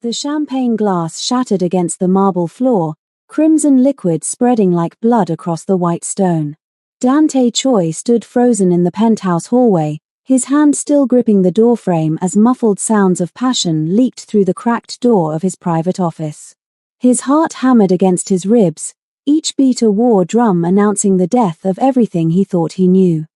The champagne glass shattered against the marble floor, crimson liquid spreading like blood across the white stone. Dante Choi stood frozen in the penthouse hallway, his hand still gripping the doorframe as muffled sounds of passion leaked through the cracked door of his private office. His heart hammered against his ribs, each beat a war drum announcing the death of everything he thought he knew.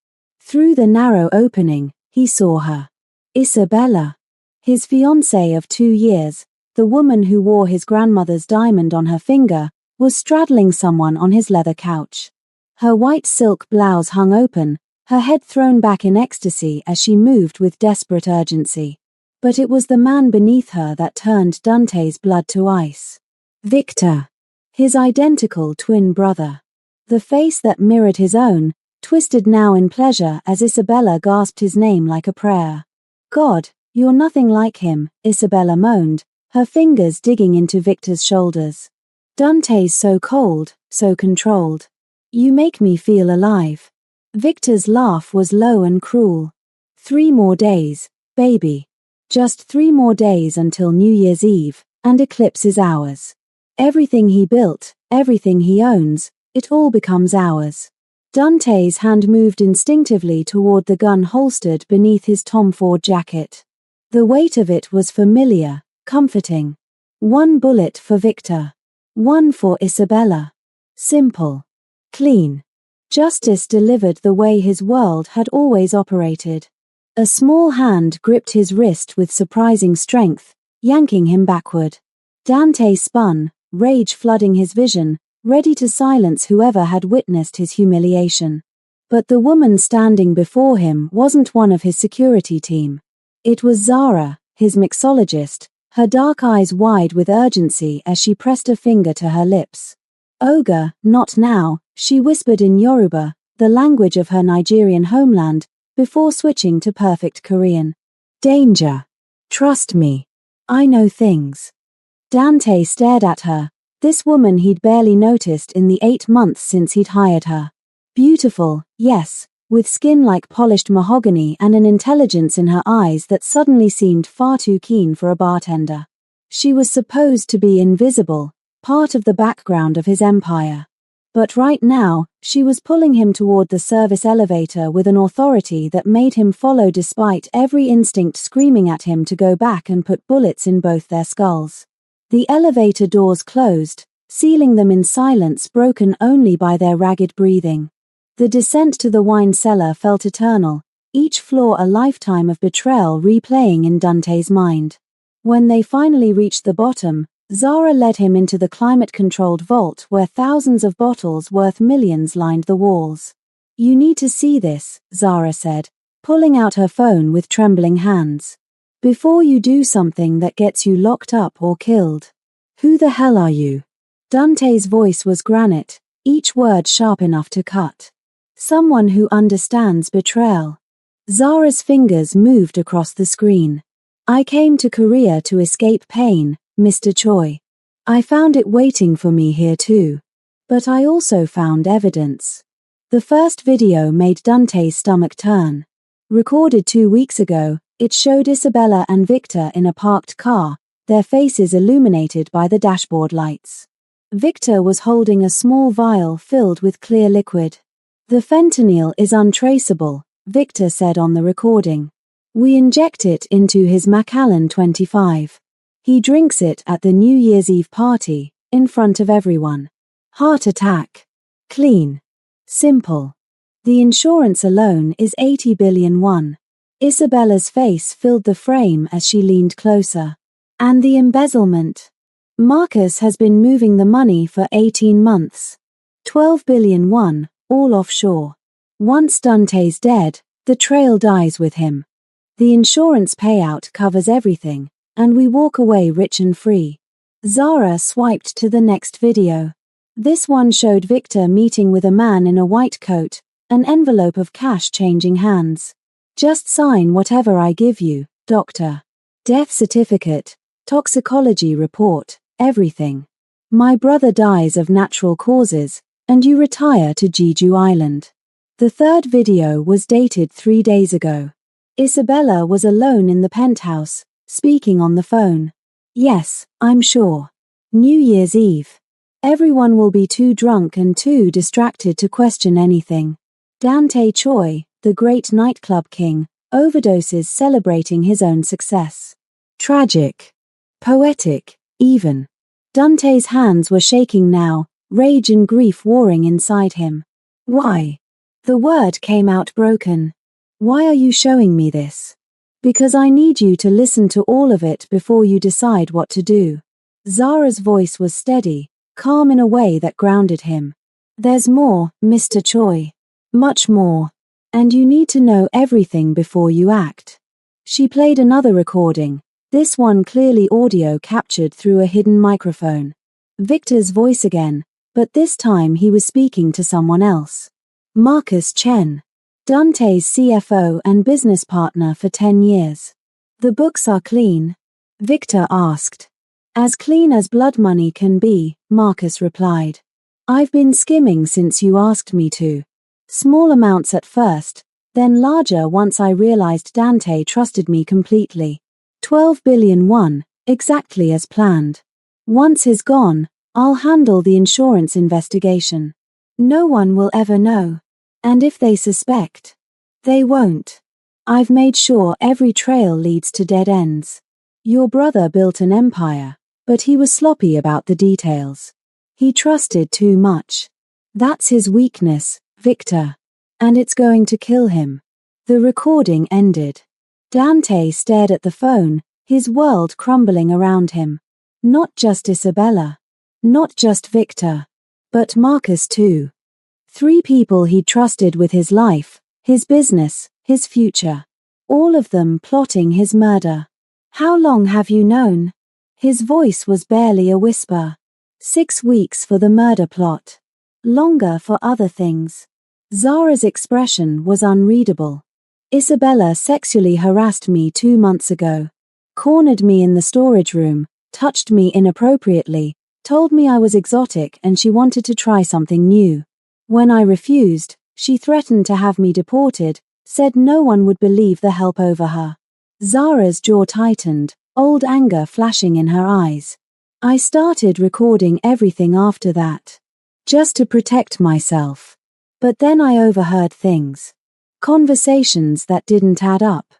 Through the narrow opening, he saw her. Isabella. His fiancée of 2 years, the woman who wore his grandmother's diamond on her finger, was straddling someone on his leather couch. Her white silk blouse hung open, her head thrown back in ecstasy as she moved with desperate urgency. But it was the man beneath her that turned Dante's blood to ice. Victor. His identical twin brother. The face that mirrored his own, twisted now in pleasure as Isabella gasped his name like a prayer. God, you're nothing like him, Isabella moaned, her fingers digging into Victor's shoulders. Dante's so cold, so controlled. You make me feel alive. Victor's laugh was low and cruel. 3 more days, baby. Just 3 more days until New Year's Eve, and eclipse is ours. Everything he built, everything he owns, it all becomes ours. Dante's hand moved instinctively toward the gun holstered beneath his Tom Ford jacket. The weight of it was familiar, comforting. 1 bullet for Victor. 1 for Isabella. Simple. Clean. Justice delivered the way his world had always operated. A small hand gripped his wrist with surprising strength, yanking him backward. Dante spun, rage flooding his vision, ready to silence whoever had witnessed his humiliation. But the woman standing before him wasn't one of his security team. It was Zara, his mixologist, her dark eyes wide with urgency as she pressed a finger to her lips. Oga, not now, she whispered in Yoruba, the language of her Nigerian homeland, before switching to perfect Korean. Danger. Trust me. I know things. Dante stared at her, this woman he'd barely noticed in the 8 months since he'd hired her. Beautiful, yes, with skin like polished mahogany and an intelligence in her eyes that suddenly seemed far too keen for a bartender. She was supposed to be invisible, part of the background of his empire. But right now, she was pulling him toward the service elevator with an authority that made him follow despite every instinct screaming at him to go back and put bullets in both their skulls. The elevator doors closed, sealing them in silence broken only by their ragged breathing. The descent to the wine cellar felt eternal, each floor a lifetime of betrayal replaying in Dante's mind. When they finally reached the bottom, Zara led him into the climate-controlled vault where thousands of bottles worth millions lined the walls. You need to see this, Zara said, pulling out her phone with trembling hands. Before you do something that gets you locked up or killed. Who the hell are you? Dante's voice was granite, each word sharp enough to cut. Someone who understands betrayal. Zara's fingers moved across the screen. I came to Korea to escape pain, Mr. Choi. I found it waiting for me here too. But I also found evidence. The first video made Dante's stomach turn. Recorded 2 weeks ago, it showed Isabella and Victor in a parked car, their faces illuminated by the dashboard lights. Victor was holding a small vial filled with clear liquid. The fentanyl is untraceable, Victor said on the recording. We inject it into his Macallan 25. He drinks it at the New Year's Eve party, in front of everyone. Heart attack. Clean. Simple. The insurance alone is 80 billion won. Isabella's face filled the frame as she leaned closer. And the embezzlement. Marcus has been moving the money for 18 months. 12 billion won, all offshore. Once Dante's dead, the trail dies with him. The insurance payout covers everything, and we walk away rich and free. Zara swiped to the next video. This one showed Victor meeting with a man in a white coat, an envelope of cash changing hands. Just sign whatever I give you, doctor. Death certificate, toxicology report, everything. My brother dies of natural causes, and you retire to Jeju Island. The third video was dated 3 days ago. Isabella was alone in the penthouse, speaking on the phone. Yes, I'm sure. New Year's Eve. Everyone will be too drunk and too distracted to question anything. Dante Choi, the great nightclub king, overdoses celebrating his own success. Tragic. Poetic, even. Dante's hands were shaking now, rage and grief warring inside him. Why? The word came out broken. Why are you showing me this? Because I need you to listen to all of it before you decide what to do. Zara's voice was steady, calm in a way that grounded him. There's more, Mr. Choi. Much more. And you need to know everything before you act. She played another recording, this one clearly audio captured through a hidden microphone. Victor's voice again, but this time he was speaking to someone else. Marcus Chen. Dante's CFO and business partner for 10 years. The books are clean? Victor asked. As clean as blood money can be, Marcus replied. I've been skimming since you asked me to. Small amounts at first, then larger once I realized Dante trusted me completely. 12 billion won, exactly as planned. Once he's gone, I'll handle the insurance investigation. No one will ever know. And if they suspect, they won't. I've made sure every trail leads to dead ends. Your brother built an empire, but he was sloppy about the details. He trusted too much. That's his weakness, Victor. And it's going to kill him. The recording ended. Dante stared at the phone, his world crumbling around him. Not just Isabella. Not just Victor. But Marcus too. 3 people he'd trusted with his life, his business, his future. All of them plotting his murder. How long have you known? His voice was barely a whisper. 6 weeks for the murder plot. Longer for other things. Zara's expression was unreadable. Isabella sexually harassed me 2 months ago. Cornered me in the storage room, touched me inappropriately, told me I was exotic and she wanted to try something new. When I refused, she threatened to have me deported, said no one would believe the help over her. Zara's jaw tightened, old anger flashing in her eyes. I started recording everything after that. Just to protect myself. But then I overheard things. Conversations that didn't add up.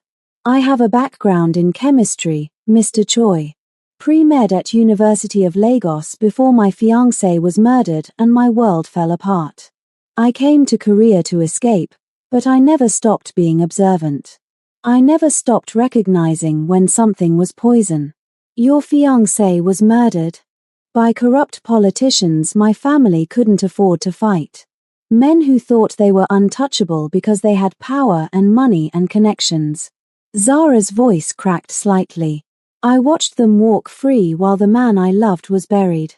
I have a background in chemistry, Mr. Choi. Pre-med at University of Lagos before my fiancée was murdered and my world fell apart. I came to Korea to escape, but I never stopped being observant. I never stopped recognizing when something was poison. Your fiancé was murdered. By corrupt politicians my family couldn't afford to fight. Men who thought they were untouchable because they had power and money and connections. Zara's voice cracked slightly. I watched them walk free while the man I loved was buried.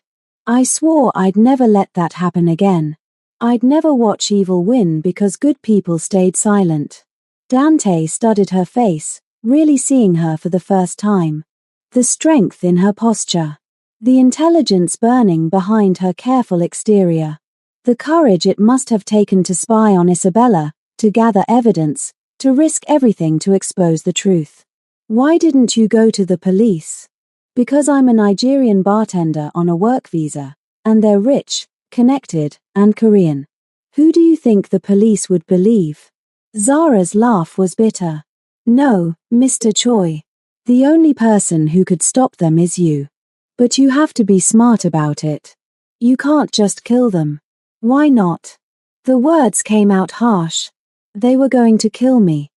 I swore I'd never let that happen again. I'd never watch evil win because good people stayed silent. Dante studied her face, really seeing her for the first time. The strength in her posture. The intelligence burning behind her careful exterior. The courage it must have taken to spy on Isabella, to gather evidence, to risk everything to expose the truth. Why didn't you go to the police? Because I'm a Nigerian bartender on a work visa, and they're rich, connected, and Korean. Who do you think the police would believe? Zara's laugh was bitter. No, Mr. Choi. The only person who could stop them is you. But you have to be smart about it. You can't just kill them. Why not? The words came out harsh. They were going to kill me.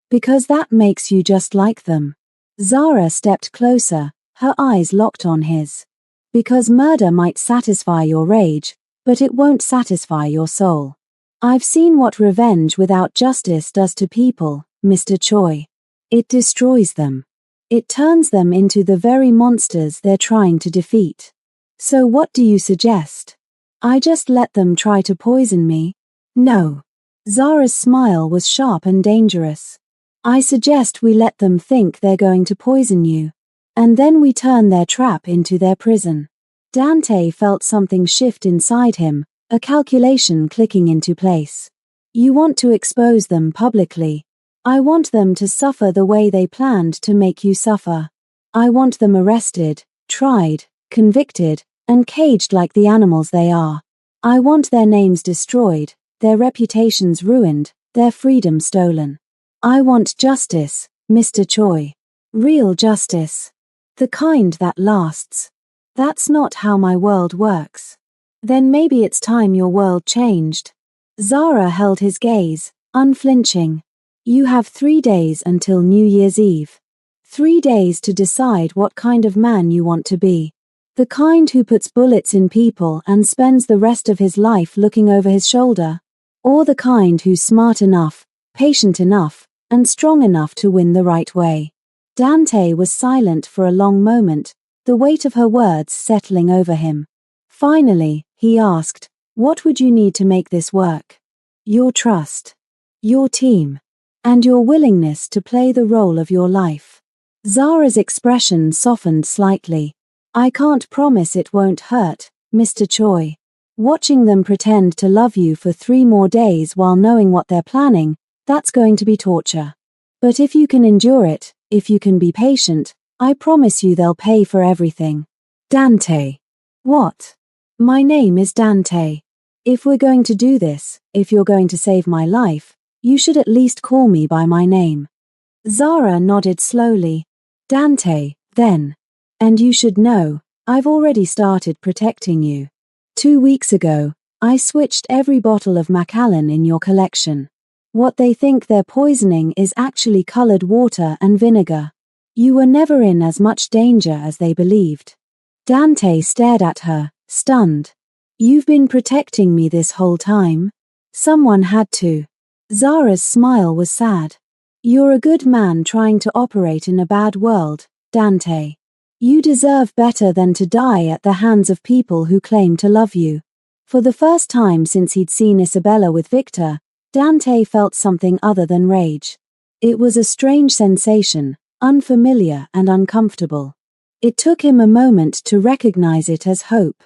Because that makes you just like them. Zara stepped closer, her eyes locked on his. Because murder might satisfy your rage, but it won't satisfy your soul. I've seen what revenge without justice does to people, Mr. Choi. It destroys them. It turns them into the very monsters they're trying to defeat. So what do you suggest? I just let them try to poison me? No. Zara's smile was sharp and dangerous. I suggest we let them think they're going to poison you. And then we turn their trap into their prison. Dante felt something shift inside him, a calculation clicking into place. You want to expose them publicly. I want them to suffer the way they planned to make you suffer. I want them arrested, tried, convicted, and caged like the animals they are. I want their names destroyed, their reputations ruined, their freedom stolen. I want justice, Mr. Choi. Real justice. The kind that lasts. That's not how my world works. Then maybe it's time your world changed. Zara held his gaze, unflinching. You have 3 days until New Year's Eve. 3 days to decide what kind of man you want to be. The kind who puts bullets in people and spends the rest of his life looking over his shoulder. Or the kind who's smart enough, patient enough, and strong enough to win the right way. Dante was silent for a long moment, the weight of her words settling over him. Finally, he asked, what would you need to make this work? Your trust. Your team. And your willingness to play the role of your life. Zara's expression softened slightly. I can't promise it won't hurt, Mr. Choi. Watching them pretend to love you for 3 more days while knowing what they're planning, that's going to be torture. But if you can endure it, if you can be patient, I promise you they'll pay for everything. Dante. What? My name is Dante. If we're going to do this, if you're going to save my life, you should at least call me by my name. Zara nodded slowly. Dante, then. And you should know, I've already started protecting you. 2 weeks ago, I switched every bottle of Macallan in your collection. What they think they're poisoning is actually colored water and vinegar. You were never in as much danger as they believed. Dante stared at her, stunned. You've been protecting me this whole time? Someone had to. Zara's smile was sad. You're a good man trying to operate in a bad world, Dante. You deserve better than to die at the hands of people who claim to love you. For the first time since he'd seen Isabella with Victor, Dante felt something other than rage. It was a strange sensation, unfamiliar and uncomfortable. It took him a moment to recognize it as hope.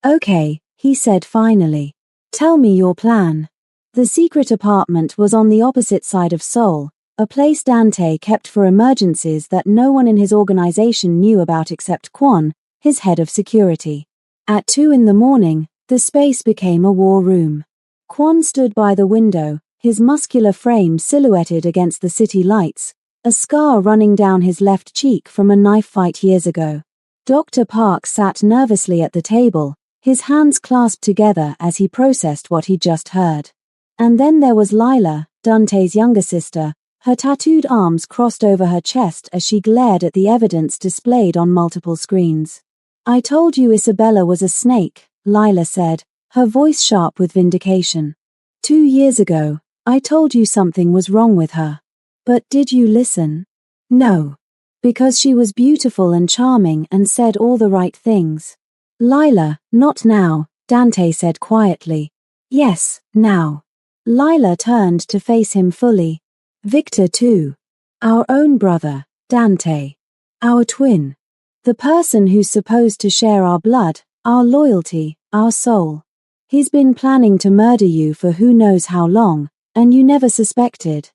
Okay, he said finally. Tell me your plan. The secret apartment was on the opposite side of Seoul, a place Dante kept for emergencies that no one in his organization knew about except Kwon, his head of security. At 2 in the morning, the space became a war room. Kwon stood by the window, his muscular frame silhouetted against the city lights, a scar running down his left cheek from a knife fight years ago. Dr. Park sat nervously at the table, his hands clasped together as he processed what he'd just heard. And then there was Lila, Dante's younger sister, her tattooed arms crossed over her chest as she glared at the evidence displayed on multiple screens. I told you Isabella was a snake, Lila said, her voice sharp with vindication. 2 years ago, I told you something was wrong with her. But did you listen? No. Because she was beautiful and charming and said all the right things. Lila, not now, Dante said quietly. Yes, now. Lila turned to face him fully. Victor too. Our own brother, Dante. Our twin. The person who's supposed to share our blood, our loyalty, our soul. He's been planning to murder you for who knows how long, and you never suspected.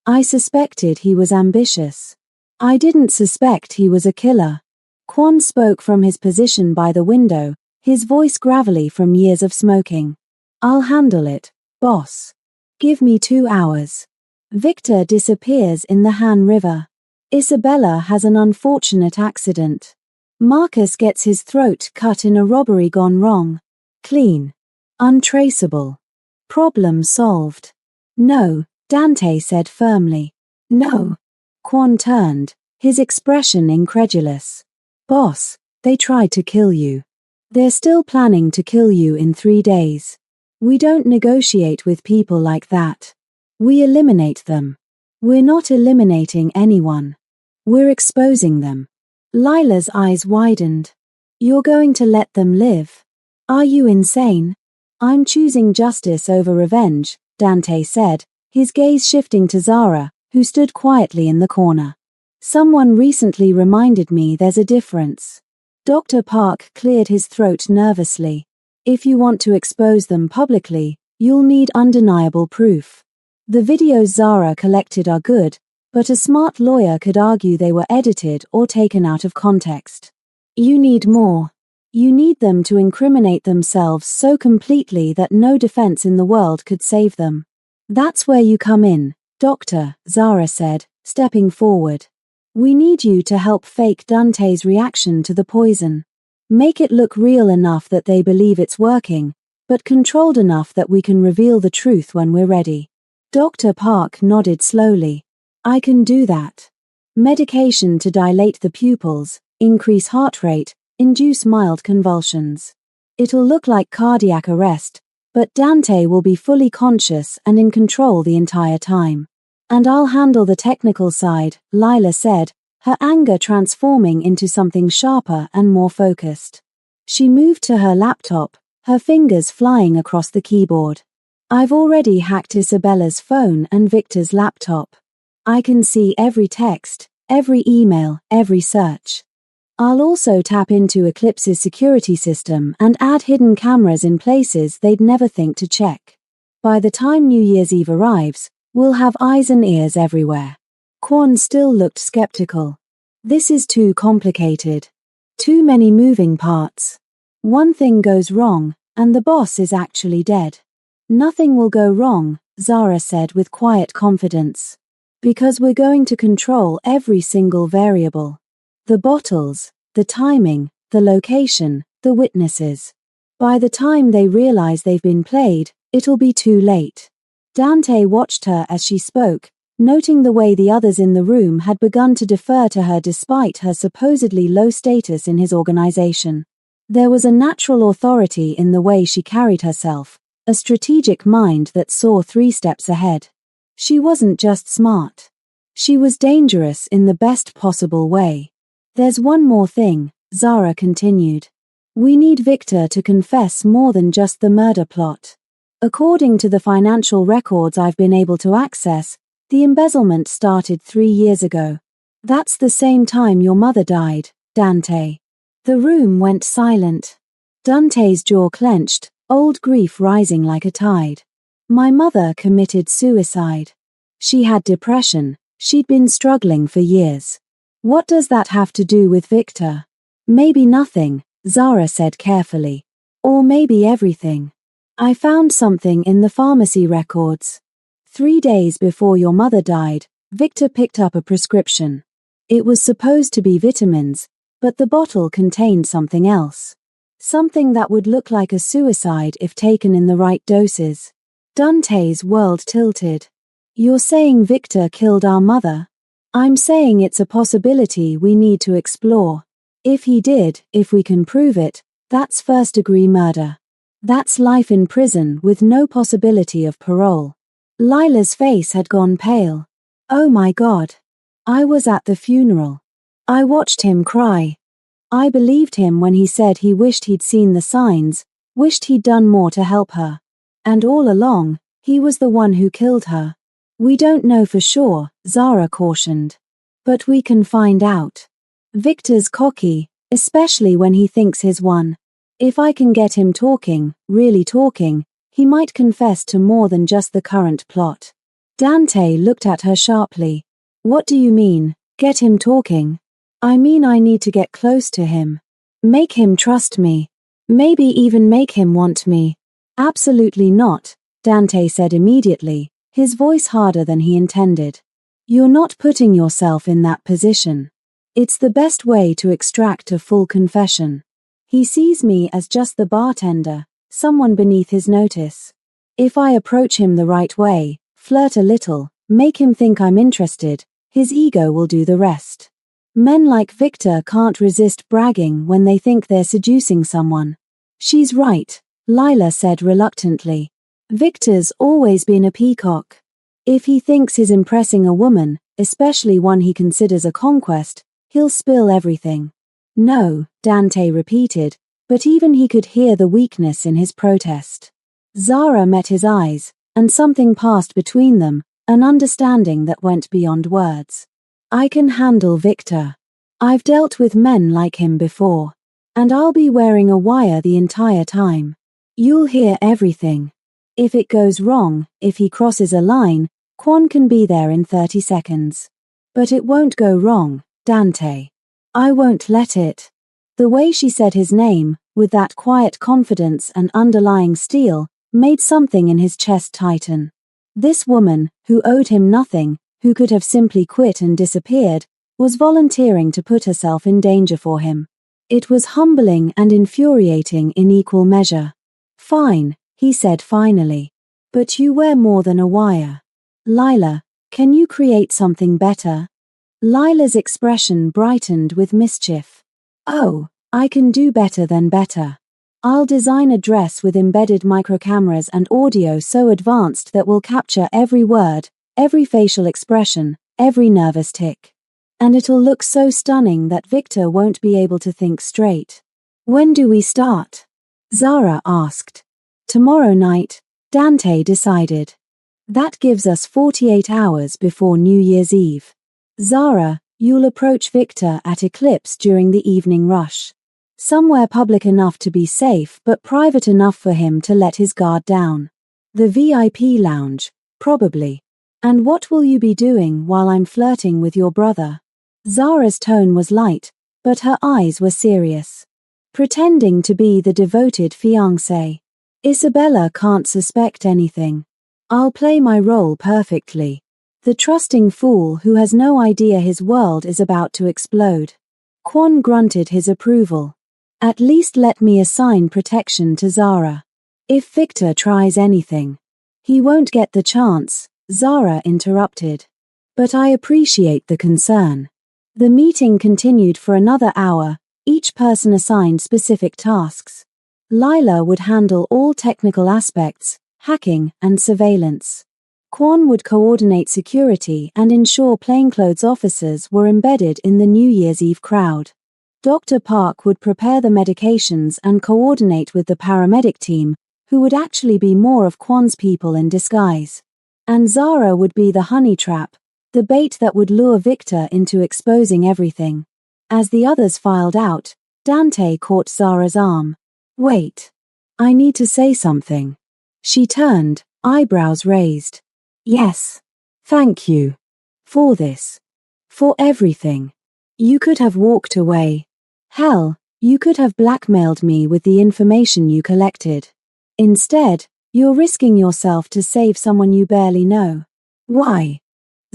I suspected he was ambitious. I didn't suspect he was a killer. Kwon spoke from his position by the window, his voice gravelly from years of smoking. I'll handle it, boss. Give me 2 hours. Victor disappears in the Han River. Isabella has an unfortunate accident. Marcus gets his throat cut in a robbery gone wrong. Clean. Untraceable. Problem solved. No, Dante said firmly. No. Kwon turned, his expression incredulous. Boss, they tried to kill you. They're still planning to kill you in 3 days. We don't negotiate with people like that. We eliminate them. We're not eliminating anyone. We're exposing them. Lila's eyes widened. You're going to let them live? Are you insane? I'm choosing justice over revenge, Dante said, his gaze shifting to Zara, who stood quietly in the corner. Someone recently reminded me there's a difference. Dr. Park cleared his throat nervously. If you want to expose them publicly, you'll need undeniable proof. The videos Zara collected are good, but a smart lawyer could argue they were edited or taken out of context. You need more. You need them to incriminate themselves so completely that no defense in the world could save them. That's where you come in, Doctor, Zara said, stepping forward. We need you to help fake Dante's reaction to the poison. Make it look real enough that they believe it's working, but controlled enough that we can reveal the truth when we're ready. Dr. Park nodded slowly. I can do that. Medication to dilate the pupils, increase heart rate, induce mild convulsions. It'll look like cardiac arrest, but Dante will be fully conscious and in control the entire time. And I'll handle the technical side, Lila said, her anger transforming into something sharper and more focused. She moved to her laptop, her fingers flying across the keyboard. I've already hacked Isabella's phone and Victor's laptop. I can see every text, every email, every search. I'll also tap into Eclipse's security system and add hidden cameras in places they'd never think to check. By the time New Year's Eve arrives, we'll have eyes and ears everywhere. Kwon still looked skeptical. This is too complicated. Too many moving parts. One thing goes wrong, and the boss is actually dead. Nothing will go wrong, Zara said with quiet confidence. Because we're going to control every single variable. The bottles, the timing, the location, the witnesses. By the time they realize they've been played, it'll be too late. Dante watched her as she spoke, noting the way the others in the room had begun to defer to her despite her supposedly low status in his organization. There was a natural authority in the way she carried herself, a strategic mind that saw 3 steps ahead. She wasn't just smart. She was dangerous in the best possible way. There's one more thing, Zara continued. We need Victor to confess more than just the murder plot. According to the financial records I've been able to access, the embezzlement started 3 years ago. That's the same time your mother died, Dante. The room went silent. Dante's jaw clenched, old grief rising like a tide. My mother committed suicide. She had depression, she'd been struggling for years. What does that have to do with Victor? Maybe nothing, Zara said carefully. Or maybe everything. I found something in the pharmacy records. 3 days before your mother died, Victor picked up a prescription. It was supposed to be vitamins, but the bottle contained something else. Something that would look like a suicide if taken in the right doses. Dante's world tilted. You're saying Victor killed our mother? I'm saying it's a possibility we need to explore. If he did, if we can prove it, that's first-degree murder. That's life in prison with no possibility of parole. Lila's face had gone pale. Oh my God. I was at the funeral. I watched him cry. I believed him when he said he wished he'd seen the signs, wished he'd done more to help her. And all along, he was the one who killed her. We don't know for sure, Zara cautioned. But we can find out. Victor's cocky, especially when he thinks he's won. If I can get him talking, really talking, he might confess to more than just the current plot. Dante looked at her sharply. What do you mean, get him talking? I mean I need to get close to him. Make him trust me. Maybe even make him want me. Absolutely not, Dante said immediately, his voice harder than he intended. You're not putting yourself in that position. It's the best way to extract a full confession. He sees me as just the bartender, someone beneath his notice. If I approach him the right way, flirt a little, make him think I'm interested, his ego will do the rest. Men like Victor can't resist bragging when they think they're seducing someone. She's right, Lila said reluctantly. Victor's always been a peacock. If he thinks he's impressing a woman, especially one he considers a conquest, he'll spill everything. No, Dante repeated, but even he could hear the weakness in his protest. Zara met his eyes, and something passed between them, an understanding that went beyond words. I can handle Victor. I've dealt with men like him before. And I'll be wearing a wire the entire time. You'll hear everything. If it goes wrong, if he crosses a line, Kwon can be there in 30 seconds. But it won't go wrong, Dante. I won't let it. The way she said his name, with that quiet confidence and underlying steel, made something in his chest tighten. This woman, who owed him nothing, who could have simply quit and disappeared, was volunteering to put herself in danger for him. It was humbling and infuriating in equal measure. "Fine," he said finally. "But you wear more than a wire. Lila, can you create something better?" Lila's expression brightened with mischief. "Oh, I can do better than better. I'll design a dress with embedded microcameras and audio so advanced that will capture every word, every facial expression, every nervous tick. And it'll look so stunning that Victor won't be able to think straight." "When do we start?" Zara asked. "Tomorrow night," Dante decided. "That gives us 48 hours before New Year's Eve. Zara, you'll approach Victor at Eclipse during the evening rush. Somewhere public enough to be safe but private enough for him to let his guard down. The VIP lounge, probably. And what will you be doing while I'm flirting with your brother?" Zara's tone was light, but her eyes were serious. "Pretending to be the devoted fiancée. Isabella can't suspect anything. I'll play my role perfectly. The trusting fool who has no idea his world is about to explode." Kwon grunted his approval. "At least let me assign protection to Zara. If Victor tries anything." "He won't get the chance," Zara interrupted. "But I appreciate the concern." The meeting continued for another hour, each person assigned specific tasks. Lila would handle all technical aspects, hacking and surveillance. Kwon would coordinate security and ensure plainclothes officers were embedded in the New Year's Eve crowd. Dr. Park would prepare the medications and coordinate with the paramedic team, who would actually be more of Kwon's people in disguise. And Zara would be the honey trap, the bait that would lure Victor into exposing everything. As the others filed out, Dante caught Zara's arm. "Wait. I need to say something." She turned, eyebrows raised. "Yes. Thank you. For this. For everything. You could have walked away. Hell, you could have blackmailed me with the information you collected. Instead, you're risking yourself to save someone you barely know. Why?"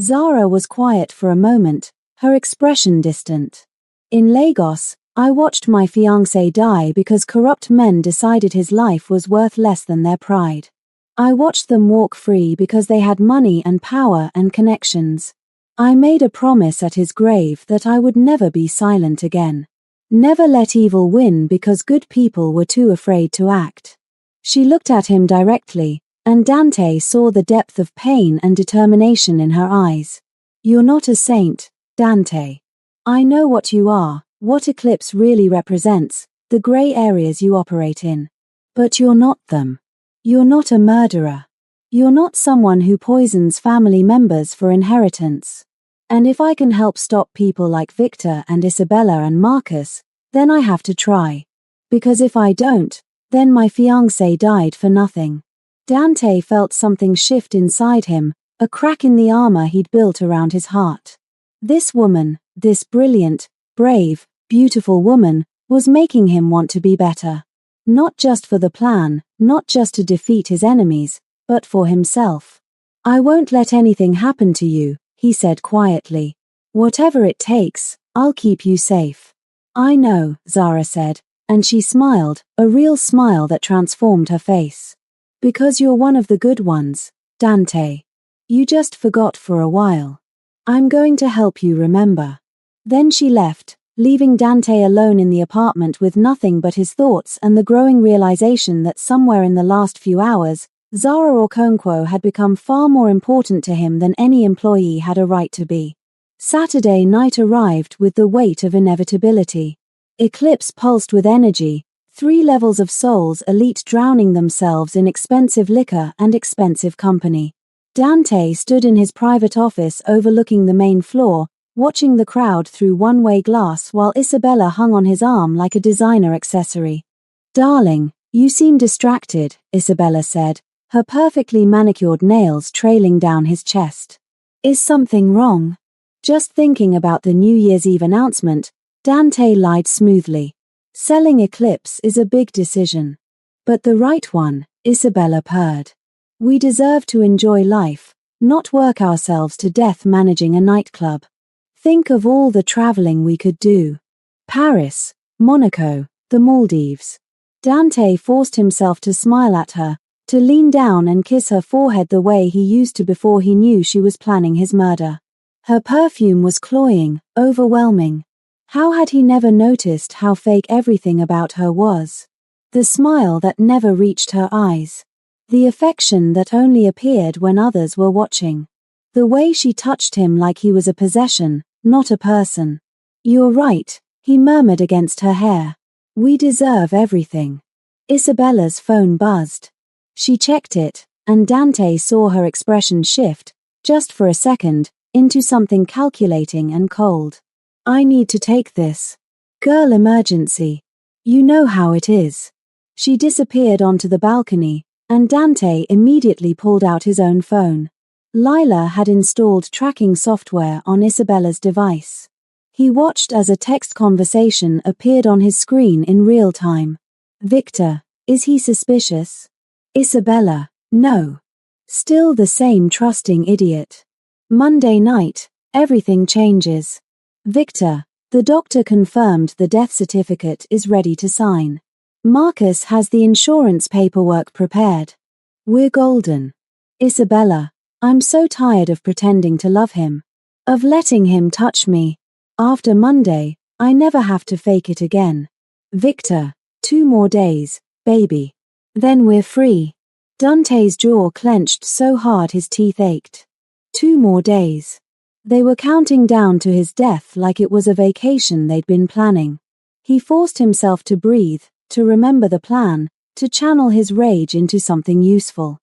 Zara was quiet for a moment, her expression distant. "In Lagos, I watched my fiancé die because corrupt men decided his life was worth less than their pride. I watched them walk free because they had money and power and connections. I made a promise at his grave that I would never be silent again. Never let evil win because good people were too afraid to act." She looked at him directly, and Dante saw the depth of pain and determination in her eyes. "You're not a saint, Dante. I know what you are, what Eclipse really represents, the grey areas you operate in. But you're not them. You're not a murderer. You're not someone who poisons family members for inheritance. And if I can help stop people like Victor and Isabella and Marcus, then I have to try. Because if I don't, then my fiancé died for nothing." Dante felt something shift inside him, a crack in the armor he'd built around his heart. This woman, this brilliant, brave, beautiful woman, was making him want to be better. Not just for the plan, not just to defeat his enemies, but for himself. "I won't let anything happen to you," he said quietly. "Whatever it takes, I'll keep you safe." "I know," Zara said, and she smiled, a real smile that transformed her face. "Because you're one of the good ones, Dante. You just forgot for a while. I'm going to help you remember." Then she left, leaving Dante alone in the apartment with nothing but his thoughts and the growing realization that somewhere in the last few hours, Zara Okonkwo had become far more important to him than any employee had a right to be. Saturday night arrived with the weight of inevitability. Eclipse pulsed with energy, 3 levels of Soul's elite drowning themselves in expensive liquor and expensive company. Dante stood in his private office overlooking the main floor, watching the crowd through one-way glass while Isabella hung on his arm like a designer accessory. "Darling, you seem distracted," Isabella said, her perfectly manicured nails trailing down his chest. "Is something wrong?" Just thinking about the New Year's Eve announcement, Dante lied smoothly. Selling Eclipse is a big decision. But the right one, Isabella purred. We deserve to enjoy life, not work ourselves to death managing a nightclub. Think of all the traveling we could do. Paris, Monaco, the Maldives. Dante forced himself to smile at her, to lean down and kiss her forehead the way he used to before he knew she was planning his murder. Her perfume was cloying, overwhelming. How had he never noticed how fake everything about her was? The smile that never reached her eyes. The affection that only appeared when others were watching. The way she touched him like he was a possession, not a person. You're right, he murmured against her hair. We deserve everything. Isabella's phone buzzed. She checked it, and Dante saw her expression shift, just for a second, into something calculating and cold. I need to take this. Girl emergency. You know how it is. She disappeared onto the balcony, and Dante immediately pulled out his own phone. Lila had installed tracking software on Isabella's device. He watched as a text conversation appeared on his screen in real time. Victor, is he suspicious? Isabella, no. Still the same trusting idiot. Monday night, everything changes. Victor, the doctor confirmed the death certificate is ready to sign. Marcus has the insurance paperwork prepared. We're golden. Isabella, I'm so tired of pretending to love him. Of letting him touch me. After Monday, I never have to fake it again. Victor, 2 more days, baby. Then we're free. Dante's jaw clenched so hard his teeth ached. 2 more days. They were counting down to his death like it was a vacation they'd been planning. He forced himself to breathe, to remember the plan, to channel his rage into something useful.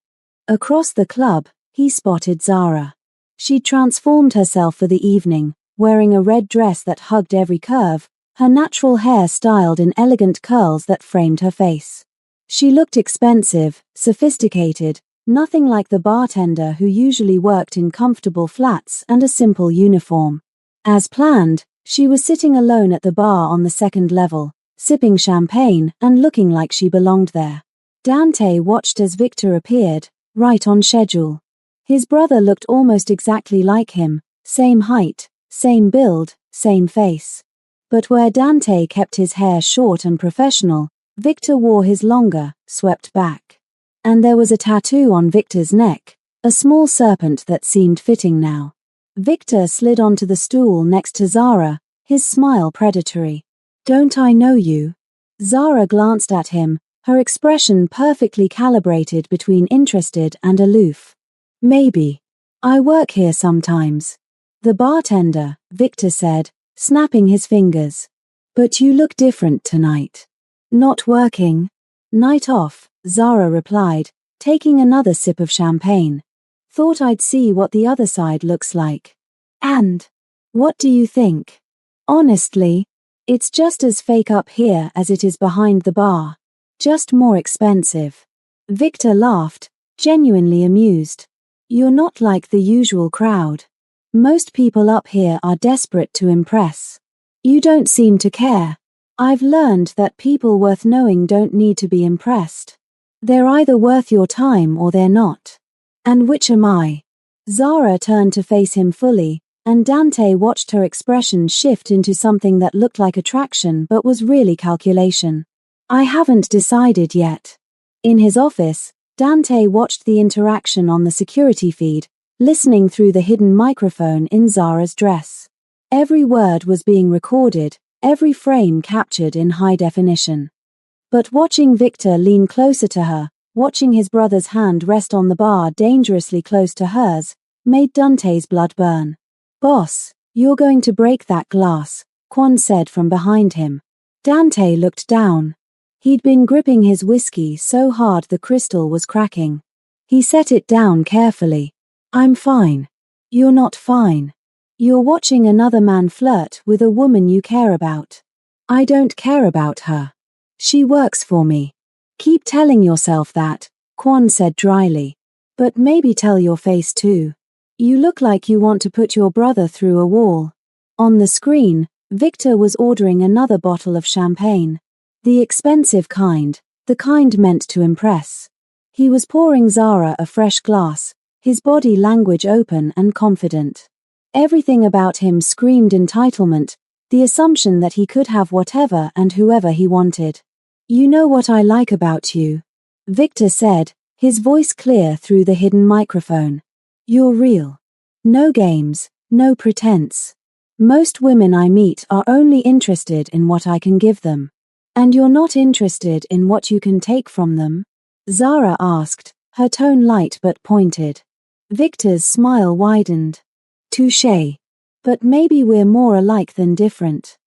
Across the club, he spotted Zara. She transformed herself for the evening, wearing a red dress that hugged every curve, her natural hair styled in elegant curls that framed her face. She looked expensive, sophisticated, nothing like the bartender who usually worked in comfortable flats and a simple uniform. As planned, she was sitting alone at the bar on the 2nd level, sipping champagne and looking like she belonged there. Dante watched as Victor appeared, right on schedule. His brother looked almost exactly like him, same height, same build, same face. But where Dante kept his hair short and professional, Victor wore his longer, swept back. And there was a tattoo on Victor's neck, a small serpent that seemed fitting now. Victor slid onto the stool next to Zara, his smile predatory. Don't I know you? Zara glanced at him, her expression perfectly calibrated between interested and aloof. Maybe. I work here sometimes. The bartender, Victor said, snapping his fingers. But you look different tonight. Not working. Night off, Zara replied, taking another sip of champagne. Thought I'd see what the other side looks like. And? What do you think? Honestly, it's just as fake up here as it is behind the bar. Just more expensive. Victor laughed, genuinely amused. You're not like the usual crowd. Most people up here are desperate to impress. You don't seem to care. I've learned that people worth knowing don't need to be impressed. They're either worth your time or they're not. And which am I? Zara turned to face him fully, and Dante watched her expression shift into something that looked like attraction but was really calculation. I haven't decided yet. In his office, Dante watched the interaction on the security feed, listening through the hidden microphone in Zara's dress. Every word was being recorded, every frame captured in high definition. But watching Victor lean closer to her, watching his brother's hand rest on the bar dangerously close to hers, made Dante's blood burn. Boss, you're going to break that glass, Quan said from behind him. Dante looked down. He'd been gripping his whiskey so hard the crystal was cracking. He set it down carefully. I'm fine. You're not fine. You're watching another man flirt with a woman you care about. I don't care about her. She works for me. Keep telling yourself that, Quan said dryly. But maybe tell your face too. You look like you want to put your brother through a wall. On the screen, Victor was ordering another bottle of champagne. The expensive kind, the kind meant to impress. He was pouring Zara a fresh glass, his body language open and confident. Everything about him screamed entitlement, the assumption that he could have whatever and whoever he wanted. "You know what I like about you," Victor said, his voice clear through the hidden microphone. "You're real. No games, no pretense. Most women I meet are only interested in what I can give them. And you're not interested in what you can take from them?" Zara asked, her tone light but pointed. Victor's smile widened. "Touché. But maybe we're more alike than different.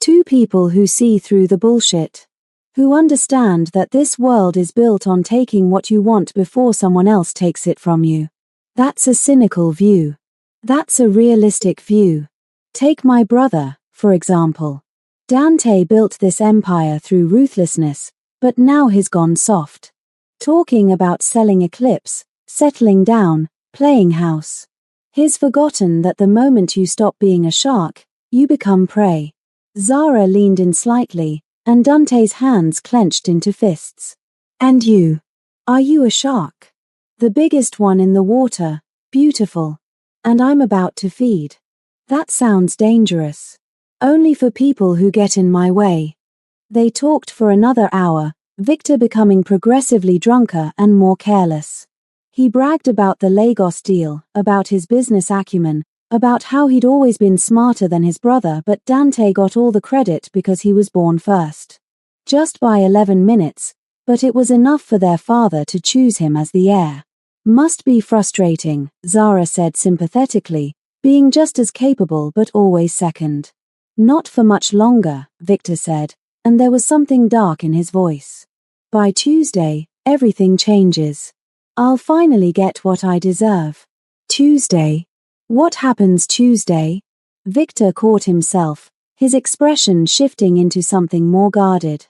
Two people who see through the bullshit. Who understand that this world is built on taking what you want before someone else takes it from you. That's a cynical view. That's a realistic view. Take my brother, for example. Dante built this empire through ruthlessness, but now he's gone soft. Talking about selling Eclipse, settling down, playing house. He's forgotten that the moment you stop being a shark, you become prey." Zara leaned in slightly, and Dante's hands clenched into fists. "And you? Are you a shark? The biggest one in the water, beautiful. And I'm about to feed. That sounds dangerous. Only for people who get in my way." They talked for another hour, Victor becoming progressively drunker and more careless. He bragged about the Lagos deal, about his business acumen, about how he'd always been smarter than his brother, but Dante got all the credit because he was born first. Just by 11 minutes, but it was enough for their father to choose him as the heir. "Must be frustrating," Zara said sympathetically, being just as capable but always second. "Not for much longer," Victor said, and there was something dark in his voice. "By Tuesday, everything changes. I'll finally get what I deserve." "Tuesday? What happens Tuesday?" Victor caught himself, his expression shifting into something more guarded.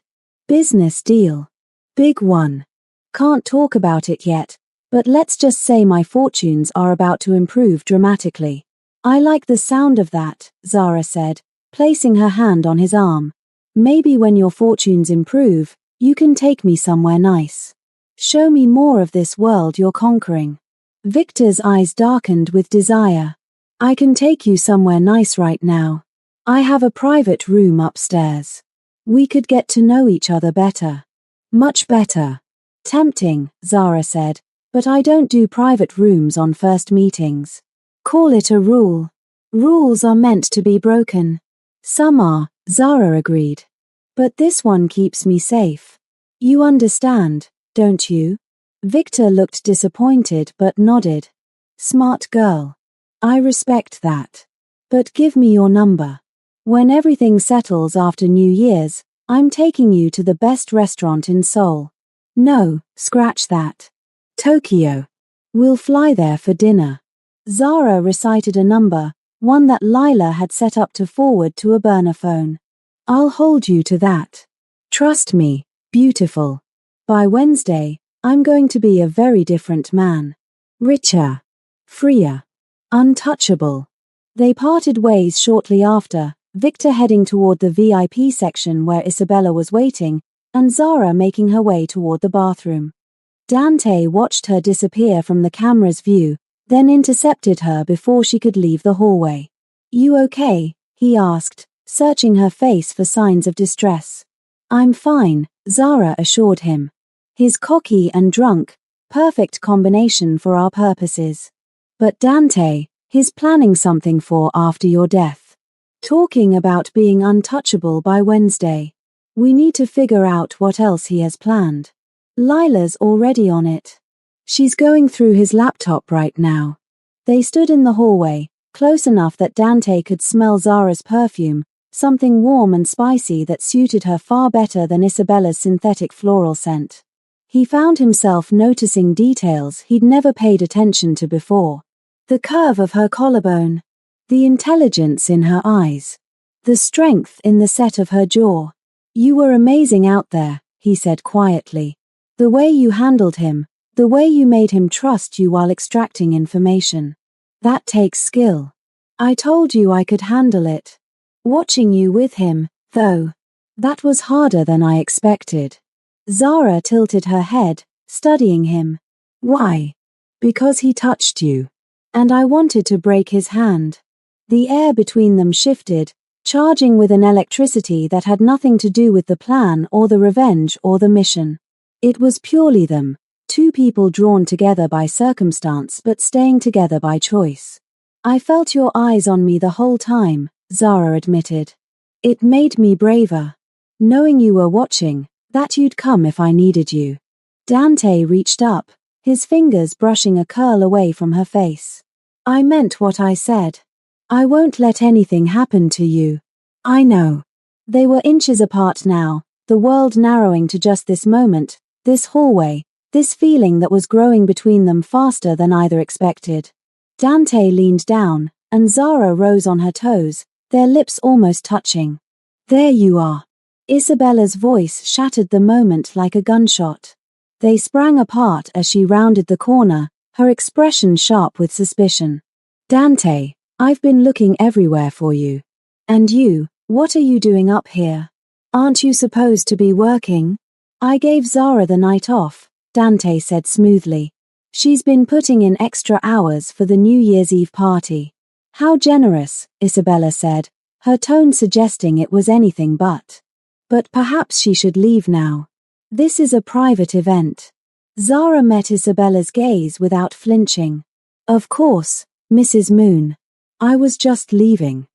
"Business deal. Big one. Can't talk about it yet, but let's just say my fortunes are about to improve dramatically." "I like the sound of that," Zara said, placing her hand on his arm. "Maybe when your fortunes improve, you can take me somewhere nice. Show me more of this world you're conquering." Victor's eyes darkened with desire. "I can take you somewhere nice right now. I have a private room upstairs. We could get to know each other better. Much better." "Tempting," Zara said, "but I don't do private rooms on first meetings." "Call it a rule. Rules are meant to be broken." "Some are," Zara agreed. "But this one keeps me safe. You understand, don't you?" Victor looked disappointed but nodded. "Smart girl. I respect that. But give me your number. When everything settles after New Year's, I'm taking you to the best restaurant in Seoul. No, scratch that. Tokyo. We'll fly there for dinner." Zara recited a number, one that Lila had set up to forward to a burner phone. "I'll hold you to that. Trust me, beautiful. By Wednesday, I'm going to be a very different man. Richer. Freer. Untouchable." They parted ways shortly after, Victor heading toward the VIP section where Isabella was waiting, and Zara making her way toward the bathroom. Dante watched her disappear from the camera's view, then intercepted her before she could leave the hallway. "You okay?" he asked, searching her face for signs of distress. "I'm fine," Zara assured him. His cocky and drunk, perfect combination for our purposes. "But Dante, he's planning something for after your death. Talking about being untouchable by Wednesday. We need to figure out what else he has planned. Lila's already on it. She's going through his laptop right now." They stood in the hallway, close enough that Dante could smell Zara's perfume, something warm and spicy that suited her far better than Isabella's synthetic floral scent. He found himself noticing details he'd never paid attention to before. The curve of her collarbone. The intelligence in her eyes. The strength in the set of her jaw. "You were amazing out there," he said quietly. "The way you handled him, the way you made him trust you while extracting information. That takes skill. I told you I could handle it. Watching you with him, though, That was harder than I expected. Zara tilted her head, studying him. Why? Because he touched you. And I wanted to break his hand. The air between them shifted, charging with an electricity that had nothing to do with the plan or the revenge or the mission. It was purely them, two people drawn together by circumstance but staying together by choice. I felt your eyes on me the whole time, Zara admitted. It made me braver. Knowing you were watching, that you'd come if I needed you. Dante reached up, his fingers brushing a curl away from her face. I meant what I said. I won't let anything happen to you. I know. They were inches apart now, the world narrowing to just this moment, this hallway, this feeling that was growing between them faster than either expected. Dante leaned down, and Zara rose on her toes, their lips almost touching. There you are. Isabella's voice shattered the moment like a gunshot. They sprang apart as she rounded the corner, her expression sharp with suspicion. Dante, I've been looking everywhere for you. And you, what are you doing up here? Aren't you supposed to be working? I gave Zara the night off, Dante said smoothly. She's been putting in extra hours for the New Year's Eve party. How generous, Isabella said, her tone suggesting it was anything but. But perhaps she should leave now. This is a private event. Zara met Isabella's gaze without flinching. Of course, Mrs. Moon. I was just leaving.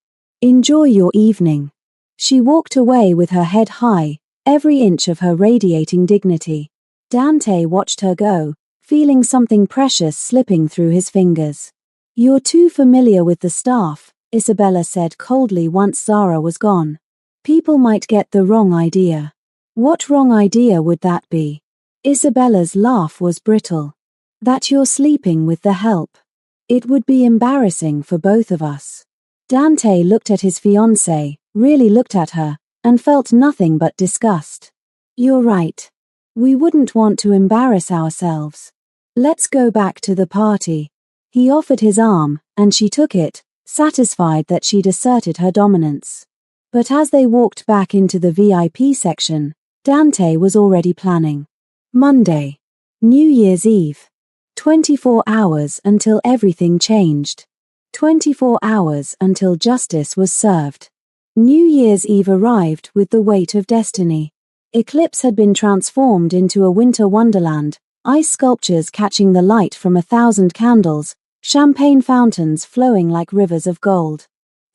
Enjoy your evening. She walked away with her head high, every inch of her radiating dignity. Dante watched her go, feeling something precious slipping through his fingers. You're too familiar with the staff, Isabella said coldly once Zara was gone. People might get the wrong idea. What wrong idea would that be? Isabella's laugh was brittle. That you're sleeping with the help. It would be embarrassing for both of us. Dante looked at his fiancée, really looked at her, and felt nothing but disgust. You're right. We wouldn't want to embarrass ourselves. Let's go back to the party. He offered his arm, and she took it, satisfied that she'd asserted her dominance. But as they walked back into the VIP section, Dante was already planning. Monday. New Year's Eve. 24 hours until everything changed. 24 hours until justice was served. New Year's Eve arrived with the weight of destiny. Eclipse had been transformed into a winter wonderland, ice sculptures catching the light from 1,000 candles, champagne fountains flowing like rivers of gold.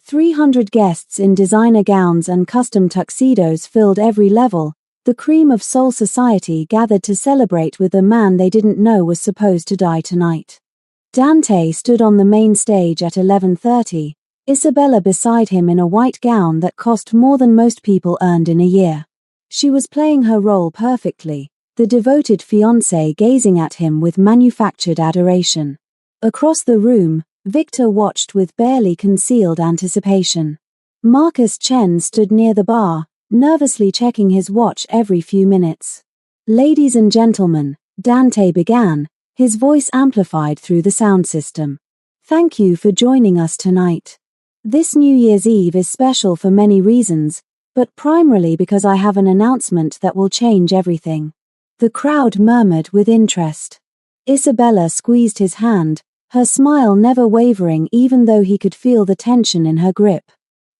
300 guests in designer gowns and custom tuxedos filled every level, the cream of Seoul society gathered to celebrate with the man they didn't know was supposed to die tonight. Dante stood on the main stage at 11:30, Isabella beside him in a white gown that cost more than most people earned in a year. She was playing her role perfectly, the devoted fiancé gazing at him with manufactured adoration. Across the room, Victor watched with barely concealed anticipation. Marcus Chen stood near the bar, nervously checking his watch every few minutes. Ladies and gentlemen, Dante began, his voice amplified through the sound system. Thank you for joining us tonight. This New Year's Eve is special for many reasons, but primarily because I have an announcement that will change everything. The crowd murmured with interest. Isabella squeezed his hand, her smile never wavering even though he could feel the tension in her grip.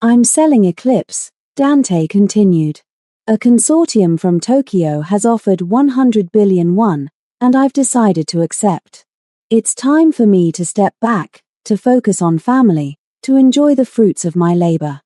I'm selling Eclipse, Dante continued. A consortium from Tokyo has offered 100 billion won, and I've decided to accept. It's time for me to step back, to focus on family, to enjoy the fruits of my labor.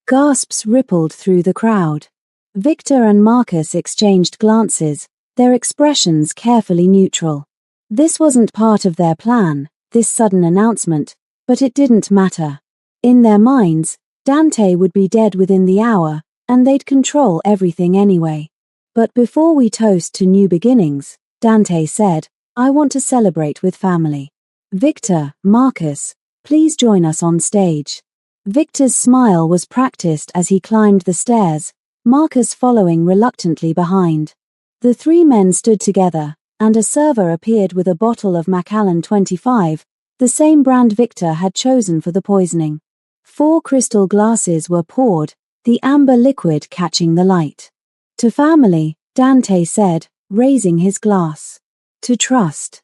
Gasps rippled through the crowd. Victor and Marcus exchanged glances, their expressions carefully neutral. This wasn't part of their plan, this sudden announcement, but it didn't matter. In their minds, Dante would be dead within the hour, and they'd control everything anyway. But before we toast to new beginnings, Dante said, I want to celebrate with family. Victor, Marcus, please join us on stage. Victor's smile was practiced as he climbed the stairs, Marcus following reluctantly behind. The three men stood together, and a server appeared with a bottle of Macallan 25, the same brand Victor had chosen for the poisoning. 4 crystal glasses were poured, the amber liquid catching the light. To family, Dante said, raising his glass. To trust.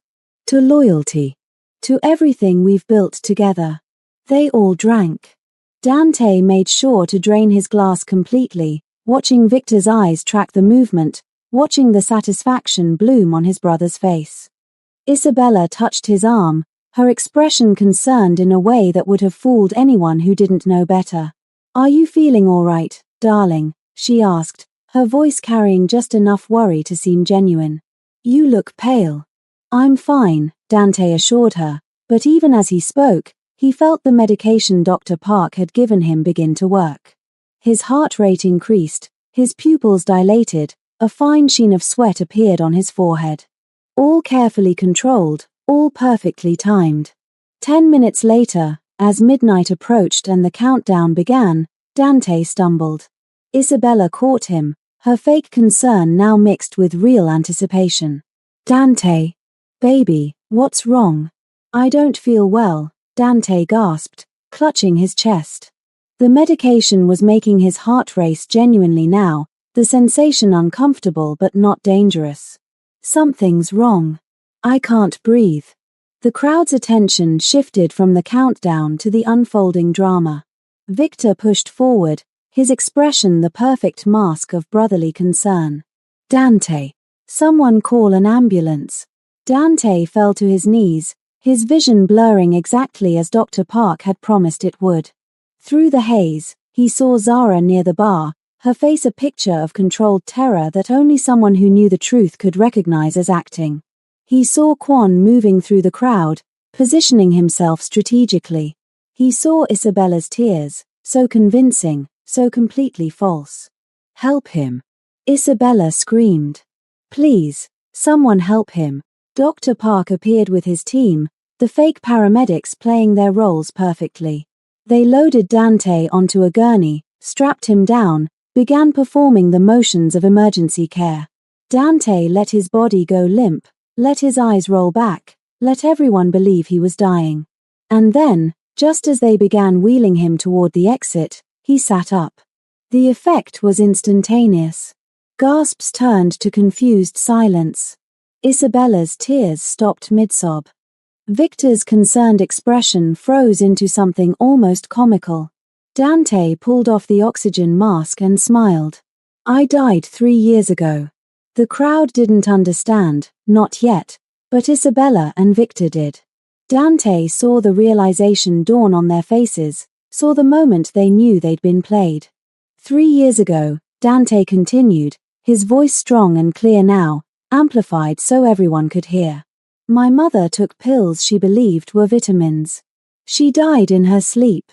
To loyalty. To everything we've built together. They all drank. Dante made sure to drain his glass completely, watching Victor's eyes track the movement, watching the satisfaction bloom on his brother's face. Isabella touched his arm, her expression concerned in a way that would have fooled anyone who didn't know better. "Are you feeling all right, darling?" she asked, her voice carrying just enough worry to seem genuine. "You look pale." "I'm fine," Dante assured her, but even as he spoke, he felt the medication Dr. Park had given him begin to work. His heart rate increased, his pupils dilated, a fine sheen of sweat appeared on his forehead. All carefully controlled, all perfectly timed. 10 minutes later, as midnight approached and the countdown began, Dante stumbled. Isabella caught him, her fake concern now mixed with real anticipation. "Dante. Baby, what's wrong?" "I don't feel well," Dante gasped, clutching his chest. The medication was making his heart race genuinely now, the sensation uncomfortable but not dangerous. "Something's wrong. I can't breathe." The crowd's attention shifted from the countdown to the unfolding drama. Victor pushed forward, his expression the perfect mask of brotherly concern. "Dante. Someone call an ambulance." Dante fell to his knees, his vision blurring exactly as Dr. Park had promised it would. Through the haze, he saw Zara near the bar, her face a picture of controlled terror that only someone who knew the truth could recognize as acting. He saw Quan moving through the crowd, positioning himself strategically. He saw Isabella's tears, so convincing, so completely false. "Help him!" Isabella screamed. "Please, someone help him." Dr. Park appeared with his team, the fake paramedics playing their roles perfectly. They loaded Dante onto a gurney, strapped him down, began performing the motions of emergency care. Dante let his body go limp, let his eyes roll back, let everyone believe he was dying. And then, just as they began wheeling him toward the exit, he sat up. The effect was instantaneous. Gasps turned to confused silence. Isabella's tears stopped mid-sob. Victor's concerned expression froze into something almost comical. Dante pulled off the oxygen mask and smiled. "I died 3 years ago." The crowd didn't understand, not yet, but Isabella and Victor did. Dante saw the realization dawn on their faces, saw the moment they knew they'd been played. 3 years ago, Dante continued, his voice strong and clear now, amplified so everyone could hear. "My mother took pills she believed were vitamins. She died in her sleep.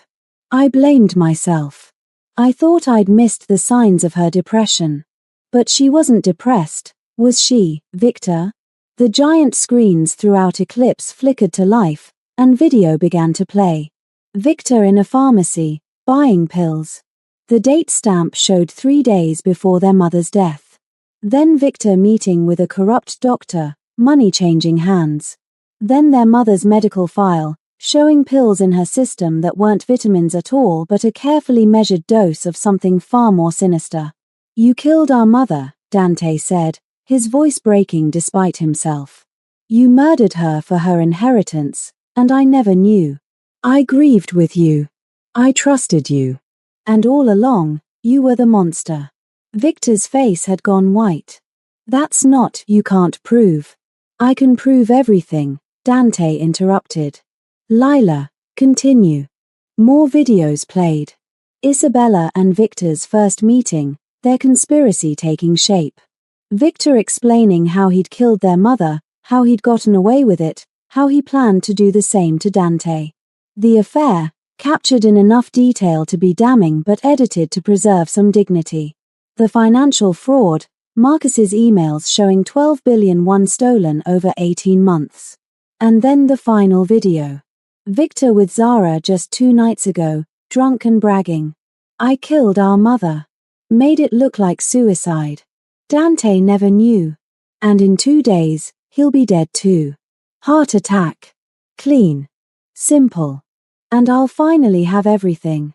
I blamed myself. I thought I'd missed the signs of her depression. But she wasn't depressed, was she, Victor?" The giant screens throughout Eclipse flickered to life, and video began to play. Victor in a pharmacy, buying pills. The date stamp showed 3 days before their mother's death. Then Victor meeting with a corrupt doctor, money changing hands. Then their mother's medical file, showing pills in her system that weren't vitamins at all but a carefully measured dose of something far more sinister. "You killed our mother," Dante said, his voice breaking despite himself. "You murdered her for her inheritance, and I never knew. I grieved with you. I trusted you. And all along, you were the monster." Victor's face had gone white. "That's not you can't prove." "I can prove everything," Dante interrupted. "Lila, continue." More videos played. Isabella and Victor's first meeting, their conspiracy taking shape. Victor explaining how he'd killed their mother, how he'd gotten away with it, how he planned to do the same to Dante. The affair, captured in enough detail to be damning but edited to preserve some dignity. The financial fraud, Marcus's emails showing 12 billion won stolen over 18 months. And then the final video. Victor with Zara just 2 nights ago, drunk and bragging. "I killed our mother." Made it look like suicide. Dante never knew. And in 2 days, he'll be dead too. Heart attack. Clean. Simple. And I'll finally have everything.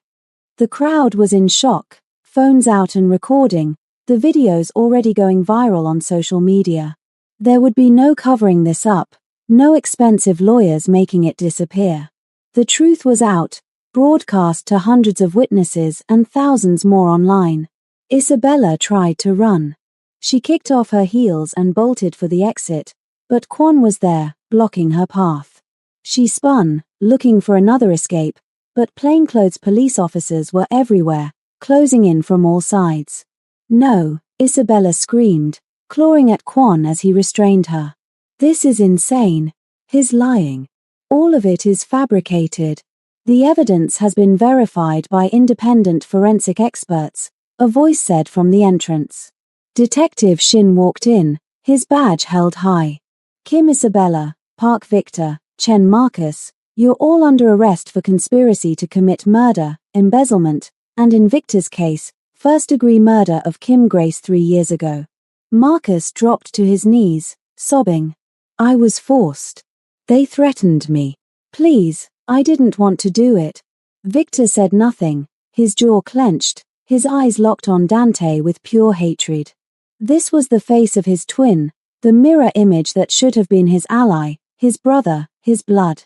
The crowd was in shock, phones out and recording, the videos already going viral on social media. There would be no covering this up, no expensive lawyers making it disappear. The truth was out, broadcast to hundreds of witnesses and thousands more online. Isabella tried to run. She kicked off her heels and bolted for the exit, but Kwon was there, blocking her path. She spun, looking for another escape, but plainclothes police officers were everywhere, closing in from all sides. "No," Isabella screamed, clawing at Kwon as he restrained her. "This is insane. He's lying. All of it is fabricated. The evidence has been verified by independent forensic experts," a voice said from the entrance. Detective Shin walked in, his badge held high. "Kim Isabella, Park Victor, Chen Marcus, you're all under arrest for conspiracy to commit murder, embezzlement, and in Victor's case, first-degree murder of Kim Grace 3 years ago." Marcus dropped to his knees, sobbing. "I was forced. They threatened me. Please, I didn't want to do it." Victor said nothing, his jaw clenched, his eyes locked on Dante with pure hatred. This was the face of his twin, the mirror image that should have been his ally, his brother, his blood.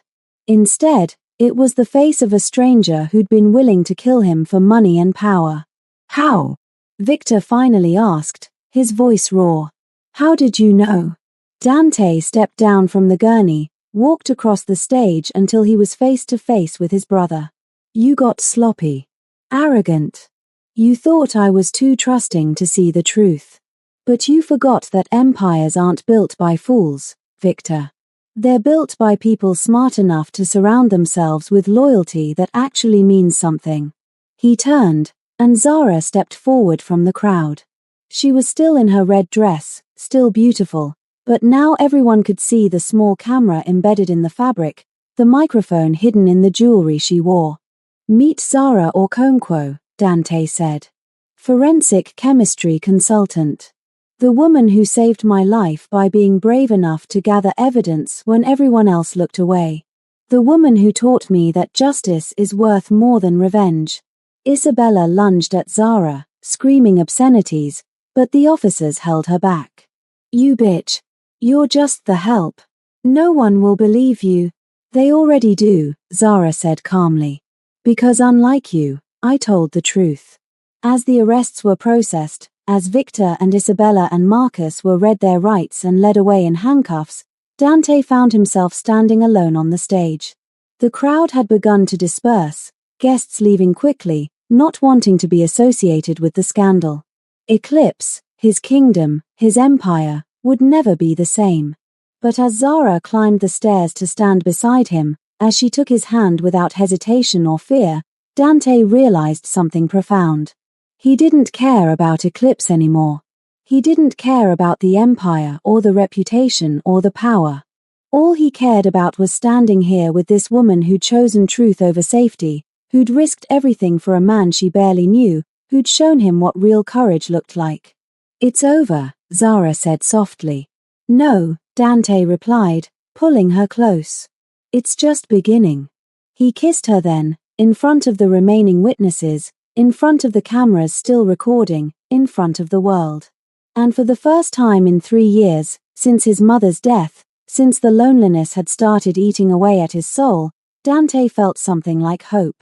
Instead, it was the face of a stranger who'd been willing to kill him for money and power. "How?" Victor finally asked, his voice raw. "How did you know?" Dante stepped down from the gurney, walked across the stage until he was face to face with his brother. "You got sloppy. Arrogant. You thought I was too trusting to see the truth. But you forgot that empires aren't built by fools, Victor. They're built by people smart enough to surround themselves with loyalty that actually means something." He turned, and Zara stepped forward from the crowd. She was still in her red dress, still beautiful, but now everyone could see the small camera embedded in the fabric, the microphone hidden in the jewelry she wore. "Meet Zara Okonkwo," Dante said. "Forensic chemistry consultant. The woman who saved my life by being brave enough to gather evidence when everyone else looked away. The woman who taught me that justice is worth more than revenge." Isabella lunged at Zara, screaming obscenities, but the officers held her back. "You bitch. You're just the help. No one will believe you." "They already do," Zara said calmly. "Because unlike you, I told the truth." As the arrests were processed, as Victor and Isabella and Marcus were read their rights and led away in handcuffs, Dante found himself standing alone on the stage. The crowd had begun to disperse, guests leaving quickly, not wanting to be associated with the scandal. Eclipse, his kingdom, his empire, would never be the same. But as Zara climbed the stairs to stand beside him, as she took his hand without hesitation or fear, Dante realized something profound. He didn't care about Eclipse anymore. He didn't care about the empire or the reputation or the power. All he cared about was standing here with this woman who'd chosen truth over safety, who'd risked everything for a man she barely knew, who'd shown him what real courage looked like. "It's over," Zara said softly. "No," Dante replied, pulling her close. "It's just beginning." He kissed her then, in front of the remaining witnesses, in front of the cameras still recording, in front of the world. And for the first time in 3 years, since his mother's death, since the loneliness had started eating away at his soul, Dante felt something like hope.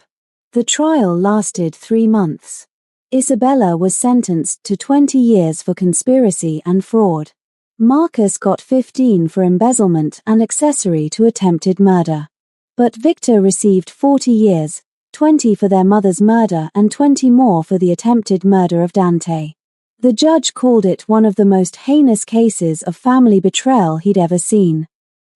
The trial lasted 3 months. Isabella was sentenced to 20 years for conspiracy and fraud. Marcus got 15 for embezzlement and accessory to attempted murder. But Victor received 40 years, 20 for their mother's murder and 20 more for the attempted murder of Dante. The judge called it one of the most heinous cases of family betrayal he'd ever seen.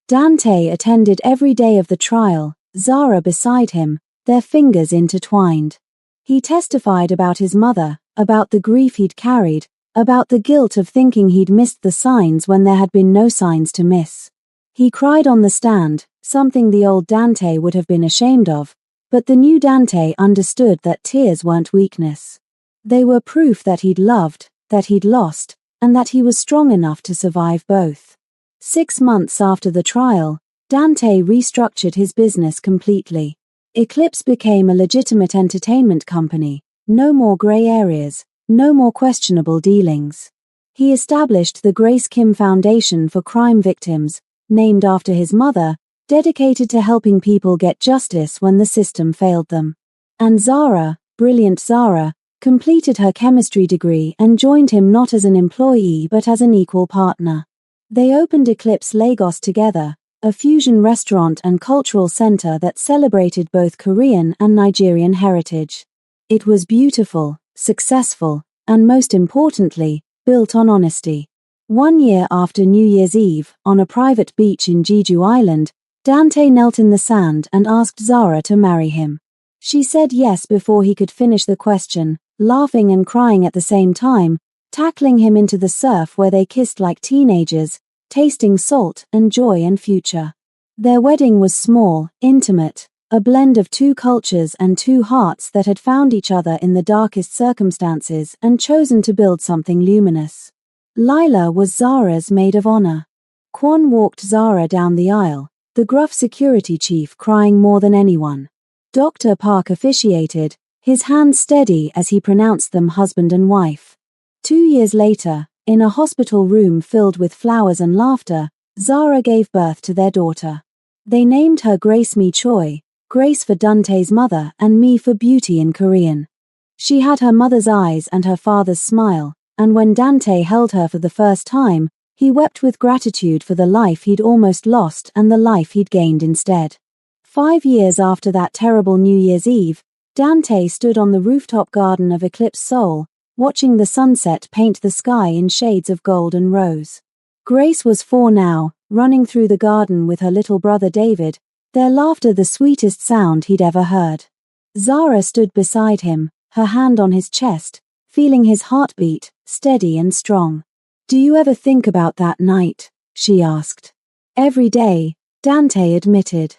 Dante attended every day of the trial, Zara beside him, their fingers intertwined. He testified about his mother, about the grief he'd carried, about the guilt of thinking he'd missed the signs when there had been no signs to miss. He cried on the stand, something the old Dante would have been ashamed of, but the new Dante understood that tears weren't weakness. They were proof that he'd loved, that he'd lost, and that he was strong enough to survive both. 6 months after the trial, Dante restructured his business completely. Eclipse became a legitimate entertainment company, No more gray areas, no more questionable dealings. He established the Grace Kim Foundation for Crime Victims, named after his mother, dedicated to helping people get justice when the system failed them. And Zara, brilliant Zara, completed her chemistry degree and joined him not as an employee but as an equal partner. They opened Eclipse Lagos together, a fusion restaurant and cultural center that celebrated both Korean and Nigerian heritage. It was beautiful, successful, and most importantly, built on honesty. 1 year after New Year's Eve, on a private beach in Jeju Island, Dante knelt in the sand and asked Zara to marry him. She said yes before he could finish the question, laughing and crying at the same time, tackling him into the surf where they kissed like teenagers, tasting salt and joy and future. Their wedding was small, intimate, a blend of two cultures and two hearts that had found each other in the darkest circumstances and chosen to build something luminous. Lila was Zara's maid of honor. Kwon walked Zara down the aisle, the gruff security chief crying more than anyone. Dr. Park officiated, his hand steady as he pronounced them husband and wife. 2 years later, in a hospital room filled with flowers and laughter, Zara gave birth to their daughter. They named her Grace Mi Choi, Grace for Dante's mother and Mi for beauty in Korean. She had her mother's eyes and her father's smile, and when Dante held her for the first time, he wept with gratitude for the life he'd almost lost and the life he'd gained instead. 5 years after that terrible New Year's Eve, Dante stood on the rooftop garden of Eclipse Seoul, watching the sunset paint the sky in shades of gold and rose. Grace was 4 now, running through the garden with her little brother David, their laughter the sweetest sound he'd ever heard. Zara stood beside him, her hand on his chest, feeling his heartbeat, steady and strong. "Do you ever think about that night?" she asked. "Every day," Dante admitted.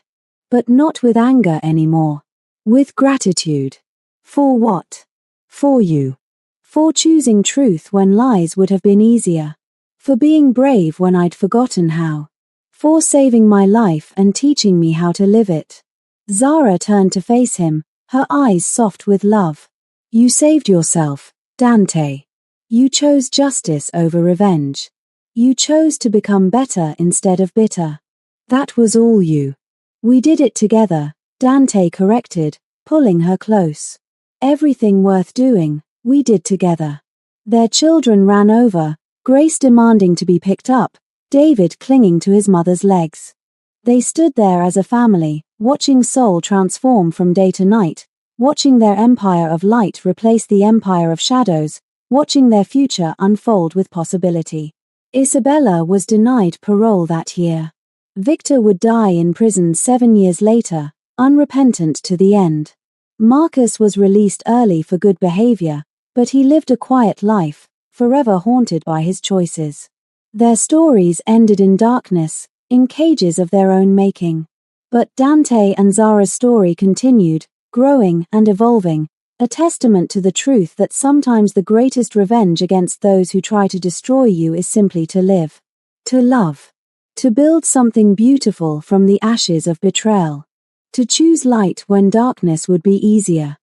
But not with anger anymore. With gratitude. For what? For you. For choosing truth when lies would have been easier. For being brave when I'd forgotten how. For saving my life and teaching me how to live it. Zara turned to face him, her eyes soft with love. "You saved yourself, Dante. You chose justice over revenge. You chose to become better instead of bitter. That was all you." "We did it together," Dante corrected, pulling her close. "Everything worth doing, we did together." Their children ran over, Grace demanding to be picked up, David clinging to his mother's legs. They stood there as a family, watching Seoul transform from day to night, watching their empire of light replace the empire of shadows, watching their future unfold with possibility. Isabella was denied parole that year. Victor would die in prison 7 years later, unrepentant to the end. Marcus was released early for good behavior, but he lived a quiet life, forever haunted by his choices. Their stories ended in darkness, in cages of their own making. But Dante and Zara's story continued, growing and evolving, a testament to the truth that sometimes the greatest revenge against those who try to destroy you is simply to live. To love. To build something beautiful from the ashes of betrayal. To choose light when darkness would be easier.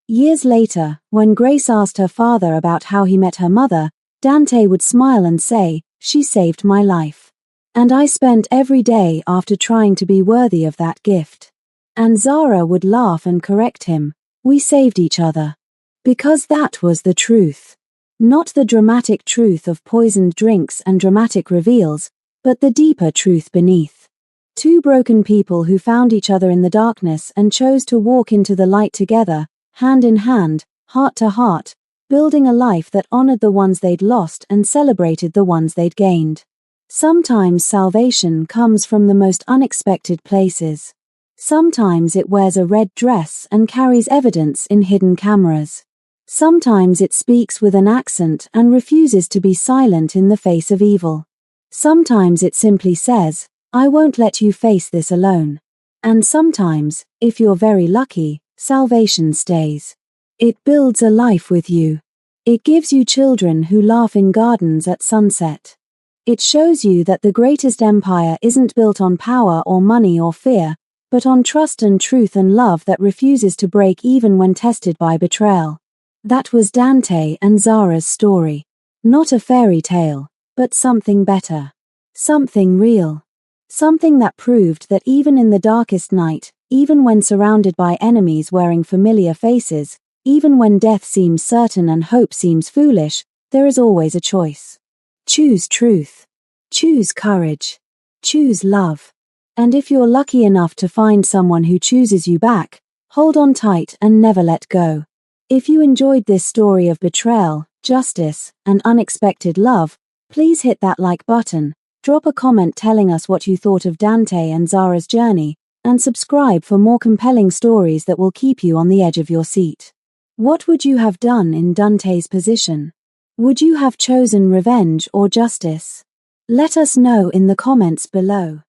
Years later, when Grace asked her father about how he met her mother, Dante would smile and say, "She saved my life. And I spent every day after trying to be worthy of that gift." And Zara would laugh and correct him, "We saved each other." Because that was the truth. Not the dramatic truth of poisoned drinks and dramatic reveals, but the deeper truth beneath. Two broken people who found each other in the darkness and chose to walk into the light together, hand in hand, heart to heart, building a life that honored the ones they'd lost and celebrated the ones they'd gained. Sometimes salvation comes from the most unexpected places. Sometimes it wears a red dress and carries evidence in hidden cameras. Sometimes it speaks with an accent and refuses to be silent in the face of evil. Sometimes it simply says, "I won't let you face this alone." And sometimes, if you're very lucky, salvation stays. It builds a life with you. It gives you children who laugh in gardens at sunset. It shows you that the greatest empire isn't built on power or money or fear, but on trust and truth and love that refuses to break even when tested by betrayal. That was Dante and Zara's story. Not a fairy tale, but something better. Something real. Something that proved that even in the darkest night, even when surrounded by enemies wearing familiar faces, even when death seems certain and hope seems foolish, there is always a choice. Choose truth. Choose courage. Choose love. And if you're lucky enough to find someone who chooses you back, hold on tight and never let go. If you enjoyed this story of betrayal, justice, and unexpected love, please hit that like button, drop a comment telling us what you thought of Dante and Zara's journey, and subscribe for more compelling stories that will keep you on the edge of your seat. What would you have done in Dante's position? Would you have chosen revenge or justice? Let us know in the comments below.